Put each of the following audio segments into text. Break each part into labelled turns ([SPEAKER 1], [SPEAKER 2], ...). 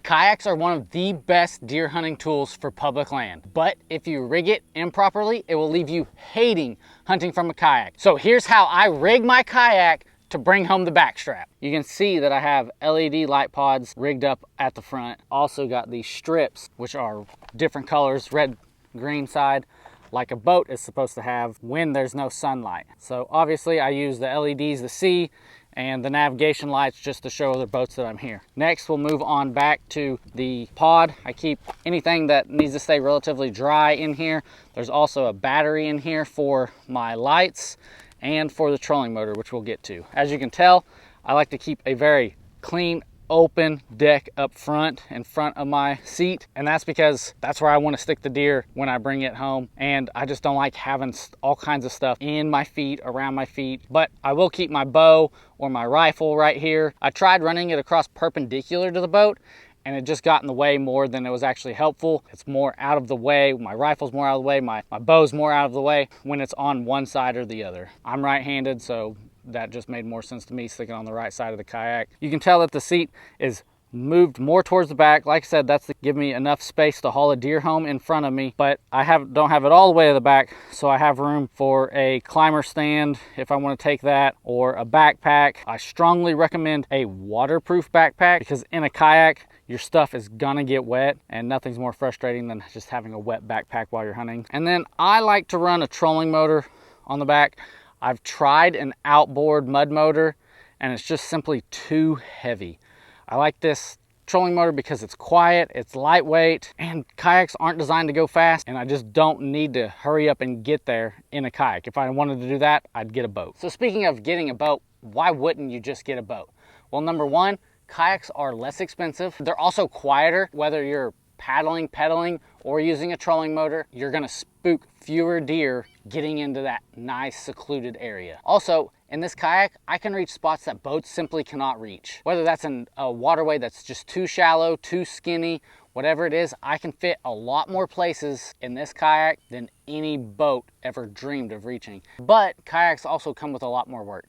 [SPEAKER 1] Kayaks are one of the best deer hunting tools for public land, but if you rig it improperly, it will leave you hating hunting from a kayak. So here's how I rig my kayak to bring home the backstrap. You can see that I have LED light pods rigged up at the front. Also got these strips, which are different colors, red, green side, like a boat is supposed to have when there's no sunlight. So obviously I use the LEDs to see, and the navigation lights just to show other boats that I'm here. Next, we'll move on back to the pod. I keep anything that needs to stay relatively dry in here. There's also a battery in here for my lights and for the trolling motor, which we'll get to. As you can tell, I like to keep a very clean, open deck up front, in front of my seat, and that's because that's where I want to stick the deer when I bring it home, and I just don't like having all kinds of stuff in my feet, around my feet. But I will keep my bow or my rifle right here. I tried running it across perpendicular to the boat, and it just got in the way more than it was actually helpful. It's more out of the way. My rifle's more out of the way. My bow's more out of the way when it's on one side or the other. I'm right-handed, so that just made more sense to me sticking on the right side of the kayak. You can tell that the seat is moved more towards the back. Like I said, that's to give me enough space to haul a deer home in front of me, but I don't have it all the way to the back, so I have room for a climber stand if I want to take that, or a backpack. I strongly recommend a waterproof backpack because in a kayak, your stuff is gonna get wet, and nothing's more frustrating than just having a wet backpack while you're hunting. And then I like to run a trolling motor on the back. I've tried an outboard mud motor, and it's just simply too heavy. I like this trolling motor because it's quiet, it's lightweight, and kayaks aren't designed to go fast, and I just don't need to hurry up and get there in a kayak. If I wanted to do that, I'd get a boat. So speaking of getting a boat, why wouldn't you just get a boat? Well, number one, kayaks are less expensive. They're also quieter. Whether you're paddling, pedaling, or using a trolling motor, you're gonna spook fewer deer getting into that nice secluded area. Also, in this kayak, I can reach spots that boats simply cannot reach. Whether that's in a waterway that's just too shallow, too skinny, whatever it is, I can fit a lot more places in this kayak than any boat ever dreamed of reaching. But kayaks also come with a lot more work.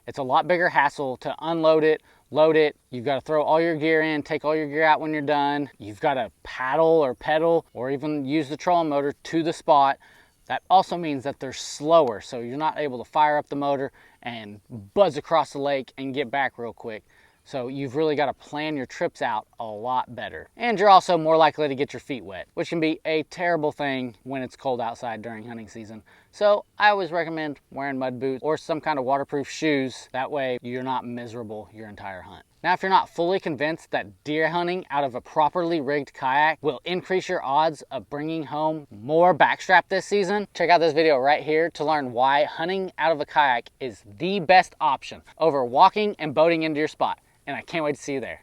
[SPEAKER 1] It's a lot bigger hassle to unload it, load it. You've got to throw all your gear in, take all your gear out when you're done. You've got to paddle or pedal or even use the trolling motor to the spot. That also means that they're slower, so you're not able to fire up the motor and buzz across the lake and get back real quick. So you've really got to plan your trips out a lot better. And you're also more likely to get your feet wet, which can be a terrible thing when it's cold outside during hunting season. So I always recommend wearing mud boots or some kind of waterproof shoes. That way you're not miserable your entire hunt. Now, if you're not fully convinced that deer hunting out of a properly rigged kayak will increase your odds of bringing home more backstrap this season, check out this video right here to learn why hunting out of a kayak is the best option over walking and boating into your spot. And I can't wait to see you there.